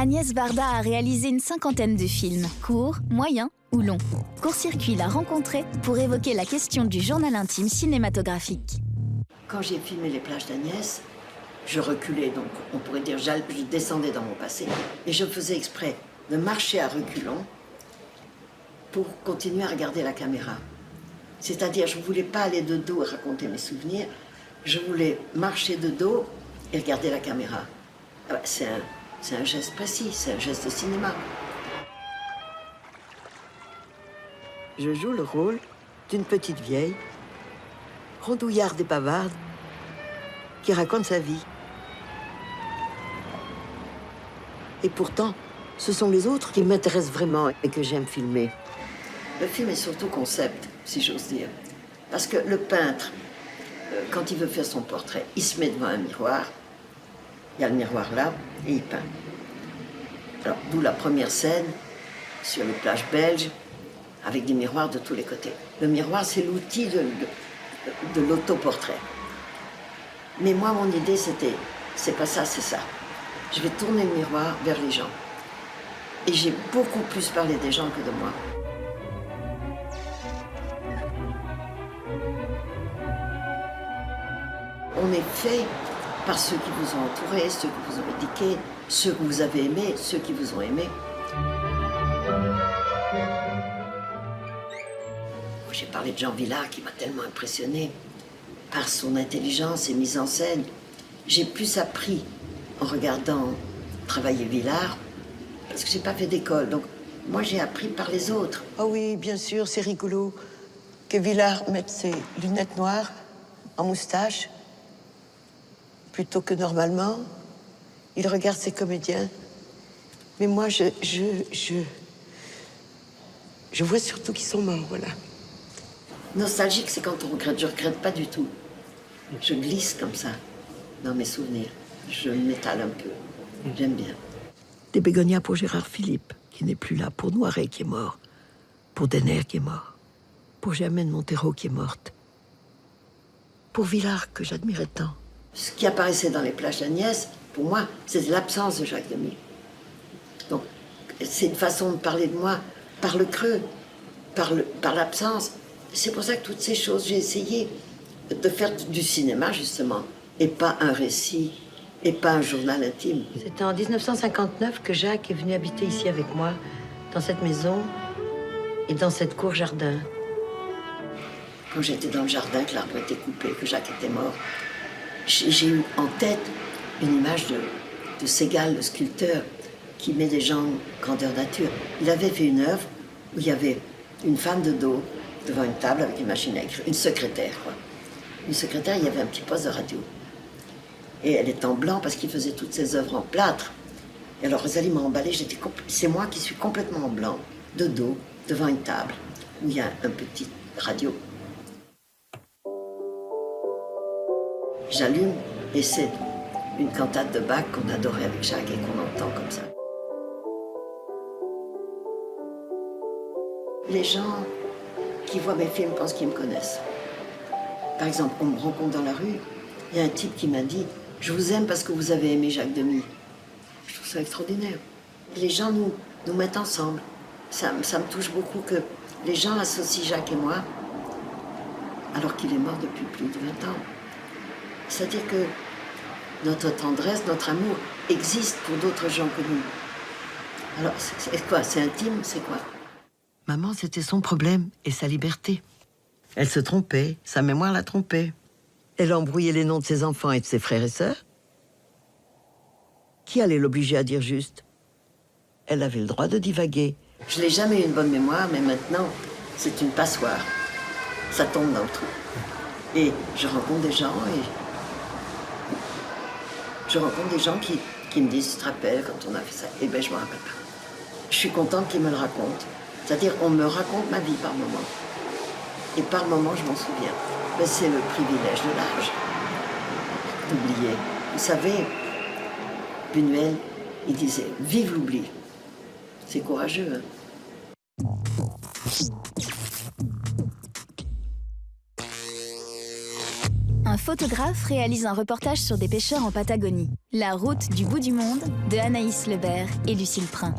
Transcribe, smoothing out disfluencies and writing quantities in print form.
Agnès Varda a réalisé une 50aine de films, courts, moyens ou longs. Court-circuit l'a rencontrée pour évoquer la question du journal intime cinématographique. Quand j'ai filmé Les plages d'Agnès, je reculais, donc on pourrait dire je descendais dans mon passé. Et je faisais exprès de marcher à reculons pour continuer à regarder la caméra. C'est-à-dire, je ne voulais pas aller de dos et raconter mes souvenirs, je voulais marcher de dos et regarder la caméra. C'est un geste précis, c'est un geste de cinéma. Je joue le rôle d'une petite vieille, rondouillarde et bavarde, qui raconte sa vie. Et pourtant, ce sont les autres qui m'intéressent vraiment et que j'aime filmer. Le film est surtout concept, si j'ose dire. Parce que le peintre, quand il veut faire son portrait, il se met devant un miroir. Il y a le miroir là, et il peint. Alors, d'où la première scène, sur les plages belges, avec des miroirs de tous les côtés. Le miroir, c'est l'outil de l'autoportrait. Mais moi, mon idée, c'était, c'est pas ça, c'est ça. Je vais tourner le miroir vers les gens. Et j'ai beaucoup plus parlé des gens que de moi. On est fait par ceux qui vous ont entouré, ceux qui vous ont éduqué, ceux que vous avez aimés, ceux qui vous ont aimé. J'ai parlé de Jean Vilar qui m'a tellement impressionné par son intelligence et mise en scène. J'ai plus appris en regardant travailler Vilar parce que j'ai pas fait d'école. Donc moi j'ai appris par les autres. Oh oui, bien sûr, c'est rigolo que Vilar mette ses lunettes noires en moustache plutôt que normalement. Il regarde ses comédiens. Mais moi, je vois surtout qu'ils sont morts, voilà. Nostalgique, c'est quand on regrette. Je regrette pas du tout. Je glisse comme ça dans mes souvenirs. Je m'étale un peu. J'aime bien. Des bégonias pour Gérard Philippe, qui n'est plus là. Pour Noiret, qui est mort. Pour Denner, qui est mort. Pour Germaine Montero, qui est morte. Pour Vilar, que j'admirais tant. Ce qui apparaissait dans Les plages d'Agnès, pour moi, c'était l'absence de Jacques Demy. Donc, c'est une façon de parler de moi par le creux, par l'absence. C'est pour ça que toutes ces choses, j'ai essayé de faire du cinéma, justement, et pas un récit, et pas un journal intime. C'était en 1959 que Jacques est venu habiter ici avec moi, dans cette maison et dans cette cour-jardin. Quand j'étais dans le jardin, que l'arbre était coupé, que Jacques était mort, j'ai eu en tête une image de Segal, le sculpteur, qui met des gens grandeur nature. Il avait fait une œuvre où il y avait une femme de dos devant une table avec une machine à écrire, une secrétaire, quoi. Une secrétaire, il y avait un petit poste de radio. Et elle est en blanc parce qu'il faisait toutes ses œuvres en plâtre. Et alors Rosalie m'a emballé, c'est moi qui suis complètement en blanc, de dos, devant une table, où il y a un petit radio. J'allume et c'est une cantate de Bach qu'on adorait avec Jacques et qu'on entend comme ça. Les gens qui voient mes films pensent qu'ils me connaissent. Par exemple, on me rencontre dans la rue, il y a un type qui m'a dit « Je vous aime parce que vous avez aimé Jacques Demy ». Je trouve ça extraordinaire. Les gens nous mettent ensemble. Ça me touche beaucoup que les gens associent Jacques et moi alors qu'il est mort depuis plus de 20 ans. C'est-à-dire que notre tendresse, notre amour existe pour d'autres gens que nous. Alors, c'est quoi? C'est intime? C'est quoi? Maman, c'était son problème et sa liberté. Elle se trompait, sa mémoire l'a trompée. Elle embrouillait les noms de ses enfants et de ses frères et sœurs. Qui allait l'obliger à dire juste? Elle avait le droit de divaguer. Je n'ai jamais eu une bonne mémoire, mais maintenant, c'est une passoire. Ça tombe dans le trou. Et je rencontre des gens qui me disent « Tu te rappelles quand on a fait ça ?» Eh bien, je ne me rappelle pas. Je suis contente qu'ils me le racontent. C'est-à-dire qu'on me raconte ma vie par moment. Et par moment, je m'en souviens. Mais c'est le privilège de l'âge d'oublier. Vous savez, Buñuel, il disait « Vive l'oubli ». C'est courageux, hein. Un photographe réalise un reportage sur des pêcheurs en Patagonie. La route du bout du monde de Anaïs Lebert et Lucille Prin.